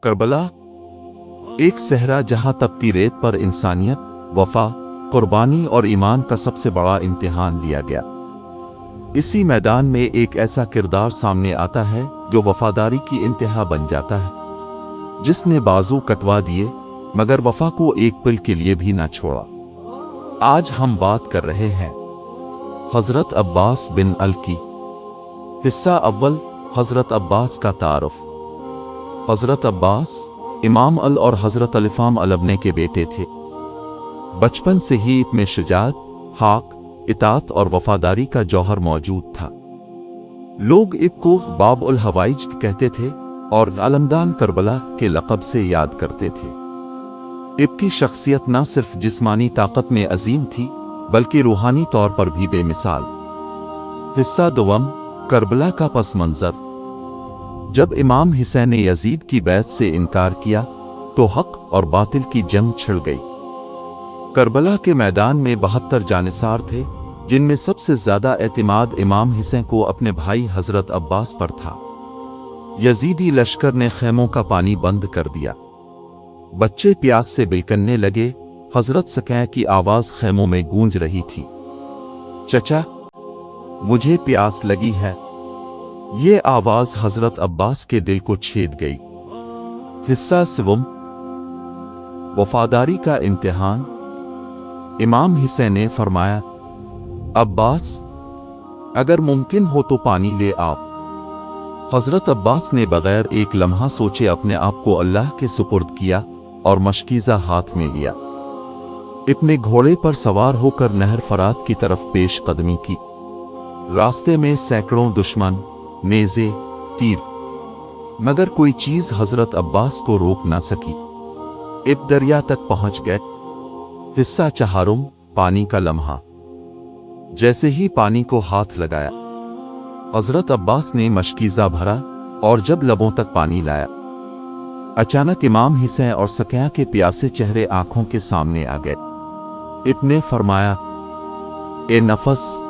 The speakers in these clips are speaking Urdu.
کربلا ایک صحرا جہاں تپتی ریت پر انسانیت، وفا، قربانی اور ایمان کا سب سے بڑا امتحان لیا گیا۔ اسی میدان میں ایک ایسا کردار سامنے آتا ہے جو وفاداری کی انتہا بن جاتا ہے، جس نے بازو کٹوا دیے مگر وفا کو ایک پل کے لیے بھی نہ چھوڑا۔ آج ہم بات کر رہے ہیں حضرت عباس بن الکی۔ حصہ اول، حضرت عباس کا تعارف۔ حضرت عباس امام اور حضرت الفام ابن کے بیٹے تھے۔ بچپن سے ہی ان میں شجاعت، حق، اطاعت اور وفاداری کا جوہر موجود تھا۔ لوگ ان کو باب الحوائج کہتے تھے اور علمدان کربلا کے لقب سے یاد کرتے تھے۔ ان کی شخصیت نہ صرف جسمانی طاقت میں عظیم تھی بلکہ روحانی طور پر بھی بے مثال۔ حصہ دوم، کربلا کا پس منظر۔ جب امام حسین نے یزید کی بیعت سے انکار کیا تو حق اور باطل کی جنگ چھڑ گئی۔ کربلا کے میدان میں 72 جانصار تھے، جن میں سب سے زیادہ اعتماد امام حسین کو اپنے بھائی حضرت عباس پر تھا۔ یزیدی لشکر نے خیموں کا پانی بند کر دیا۔ بچے پیاس سے بلکنے لگے۔ حضرت سکینہ کی آواز خیموں میں گونج رہی تھی، چچا، مجھے پیاس لگی ہے۔ یہ آواز حضرت عباس کے دل کو چھید گئی۔ حصہ سوم، وفاداری کا امتحان۔ امام حسین نے فرمایا، عباس، اگر ممکن ہو تو پانی لے آؤ۔ حضرت عباس نے بغیر ایک لمحہ سوچے اپنے آپ کو اللہ کے سپرد کیا اور مشکیزہ ہاتھ میں لیا۔ اپنے گھوڑے پر سوار ہو کر نہر فرات کی طرف پیش قدمی کی۔ راستے میں سینکڑوں دشمن، نیزے، تیر، مگر کوئی چیز حضرت عباس کو روک نہ سکی۔ اب دریا تک پہنچ گئے۔ حصہ چہارم، پانی کا لمحہ۔ جیسے ہی پانی کو ہاتھ لگایا، حضرت عباس نے مشکیزہ بھرا اور جب لبوں تک پانی لایا، اچانک امام حسین اور سکینہ کے پیاسے چہرے آنکھوں کے سامنے آ گئے۔ اب نے فرمایا، اے نفس،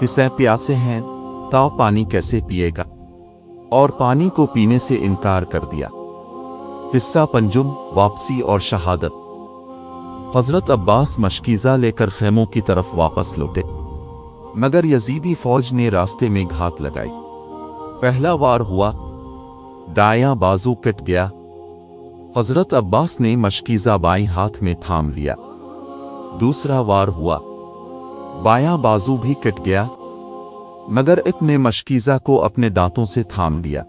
حسین پیاسے ہیں، تاؤ پانی کیسے پیے گا؟ اور پانی کو پینے سے انکار کر دیا۔ حصہ پنجم، واپسی اور شہادت۔ حضرت عباس مشکیزہ لے کر خیموں کی طرف واپس لوٹے، مگر یزیدی فوج نے راستے میں گھات لگائی۔ پہلا وار ہوا، دایاں بازو کٹ گیا۔ حضرت عباس نے مشکیزہ بائیں ہاتھ میں تھام لیا۔ دوسرا وار ہوا، بایاں بازو بھی کٹ گیا، مگر ابن نے مشکیزہ کو اپنے دانتوں سے تھام لیا۔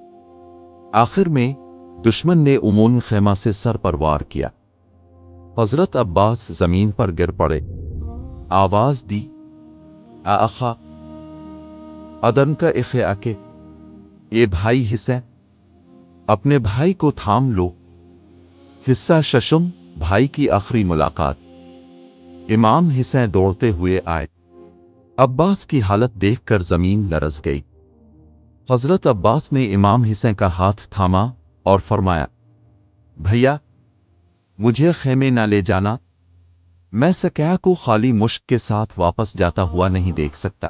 آخر میں دشمن نے عمومی خیمہ سے سر پر وار کیا۔ حضرت عباس زمین پر گر پڑے۔ آواز دی، آخا ادن کا اخے آکے، اے بھائی حسین، اپنے بھائی کو تھام لو۔ حصہ ششم، بھائی کی آخری ملاقات۔ امام حسین دوڑتے ہوئے آئے۔ عباس کی حالت دیکھ کر زمین لرز گئی۔ حضرت عباس نے امام حسین کا ہاتھ تھاما اور فرمایا، بھیا، مجھے خیمے نہ لے جانا، میں سکینہ کو خالی مشک کے ساتھ واپس جاتا ہوا نہیں دیکھ سکتا۔